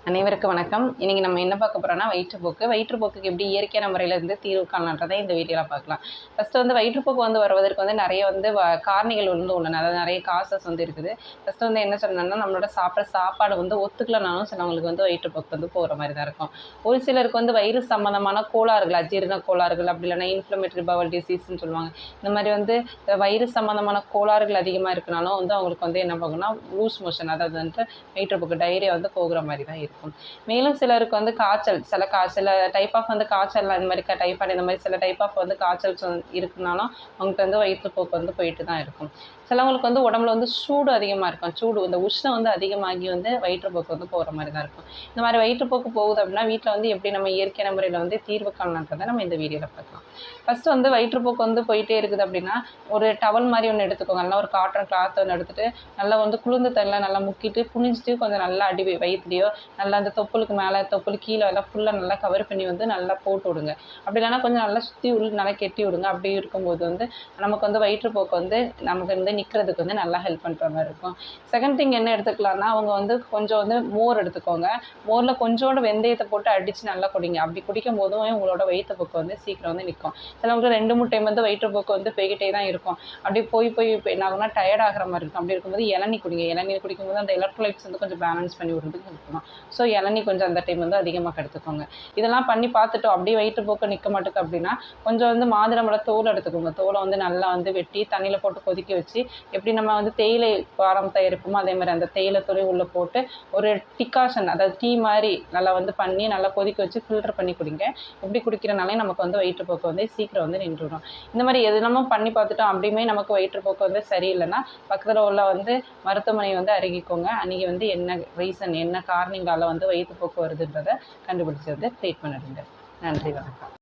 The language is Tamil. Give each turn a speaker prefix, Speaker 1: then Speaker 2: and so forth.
Speaker 1: அனைவருக்கும் வணக்கம். இன்றைக்கி நம்ம என்ன பார்க்க போகிறோம்னா வயிற்றுப்போக்குக்கு எப்படி இயற்கையான முறையில் இருந்து தீர்வு காணலான்றதை இந்த வீடியோவில் பார்க்கலாம். ஃபஸ்ட்டு வயிற்றுப்போக்கு வருவதற்கு நிறைய காரணிகள் உள்ளன. அதாவது நிறைய காசஸ் இருக்குது. ஃபஸ்ட்டு என்ன சொல்லணும்னா, நம்மளோட சாப்பிட்ற சாப்பாடு ஒத்துக்கலனாலும் சிலவங்களுக்கு வயிற்றுப்போக்கு போகிற மாதிரி தான் இருக்கும். ஒரு சிலருக்கு வயிறு சம்மந்தமான கோளாறுகள், அஜீரண கோளாறுகள், அப்படி இல்லைனா இன்ஃப்ளமேட்டரி பவல் டிசீஸ்ன்னு சொல்லுவாங்க. இந்த மாதிரி வயிறு சம்மந்தமான கோளாறுகள் அதிகமாக இருக்கனாலும் அவங்களுக்கு என்ன பார்க்கணும்னா லூஸ் மோஷன், அதாவது வயிற்றுப்போக்கு டைரியா போகிற மாதிரி தான் இருக்கும். மேலும் சிலருக்கு காய்ச்சல், சில டைப் ஆஃப் காய்ச்சல், இந்த மாதிரி டைஃபாய்டு, இந்த மாதிரி சில டைப் ஆஃப் காய்ச்சல் இருக்குனாலும் அவங்களுக்கு வயிற்றுப்போக்கு போயிட்டு தான் இருக்கும். சிலவங்களுக்கு உடம்புல சூடு அதிகமாக இருக்கும். இந்த உஷ்ணம் அதிகமாகி வயிற்றுப்போக்கு போகிற மாதிரி தான் இருக்கும். இந்த மாதிரி வயிற்றுப்போக்கு போகுது அப்படின்னா வீட்டில் எப்படி நம்ம இயற்கையான முறையில் தீர்வு காணலான்றதை நம்ம இந்த வீடியோவில் பார்க்கலாம். ஃபஸ்ட்டு வயிற்றுப்போக்கு போயிட்டே இருக்குது அப்படின்னா ஒரு டவல் மாதிரி ஒன்று எடுத்துக்கோங்க. நல்லா ஒரு காட்டன் கிளாத் ஒன்று எடுத்துகிட்டு நல்லா குளிர்ந்த தண்ணியில் நல்லா முக்கிட்டு புனிஞ்சிட்டு கொஞ்சம் நல்லா வயிற்றுலையோ நல்லா அந்த தொப்புளுக்கு மேலே தொப்புள் கீழே எல்லாம் ஃபுல்லாக நல்லா கவர் பண்ணி நல்லா போட்டு விடுங்க. அப்படி இல்லைனா கொஞ்சம் நல்லா சுற்றி நல்லா கெட்டி விடுங்க. அப்படி இருக்கும்போது நமக்கு வயிற்றுப்போக்கு நமக்கு நிற்கிறதுக்கு நல்லா ஹெல்ப் பண்ணுற மாதிரி இருக்கும். செகண்ட் திங் என்ன எடுத்துக்கலாம்னா, அவங்க கொஞ்சம் மோர் எடுத்துக்கோங்க. மோரில் கொஞ்சோண்டு வெந்தயத்தை போட்டு அடித்து நல்லா குடிங்க. அப்படி குடிக்கும் போதும் உங்களோட வயிற்றுப்போக்கு சீக்கிரம் நிற்கும். சிலவங்களுக்கு 2-3 டைம் வயிற்றுப்போக்கு போய்கிட்டே தான் இருக்கும். அப்படி போய் என்ன ஆகும்னா டயர்ட் ஆகிற மாதிரி இருக்கும். அப்படி இருக்கும்போது இளநீர் குடிங்க. இளநீர் குடிக்கும்போது அந்த எலக்ட்ரோலைட்ஸ் கொஞ்சம் பேலன்ஸ் பண்ணி விடுறதுக்கு இருக்கணும். ஸோ இளநீ கொஞ்சம் அந்த டைம் அதிகமாக எடுத்துக்கோங்க. இதெல்லாம் பண்ணி பார்த்துட்டோம் அப்படியே வயிற்றுப்போக்கு நிற்க மாட்டேங்குது அப்படின்னா கொஞ்சம் மாதுளம்பழ தோல் எடுத்துக்கோங்க. தோலை நல்லா வெட்டி தண்ணியில் போட்டு கொதிக்க வச்சு, எப்படி நம்ம தேயிலை பாரம் தயாரிப்போமோ அதே மாதிரி அந்த தேயிலை தூளை உள்ளே போட்டு ஒரு டிகாஷன், அதாவது டீ மாதிரி நல்லா பண்ணி நல்லா கொதிக்க வச்சு ஃபில்டர் பண்ணி குடிங்க. இப்படி குடிக்கிறனாலே நமக்கு வயிற்றுப்போக்கு சீக்கிரம் நின்றுடும். இந்த மாதிரி எதுனாமோ பண்ணி பார்த்துட்டோம் அப்படியுமே நமக்கு வயிற்றுப்போக்கு சரியில்லைன்னா பக்கத்தில் உள்ள மருத்துவமனை அருகிக்கோங்க. அன்றைக்கி என்ன ரீசன், என்ன காரணங்களால் வயிற்றுப்போக்கு வருதுன்றதை கண்டுபிடிச்சி ட்ரீட்மெண்ட் எடுங்க. நன்றி, வணக்கம்.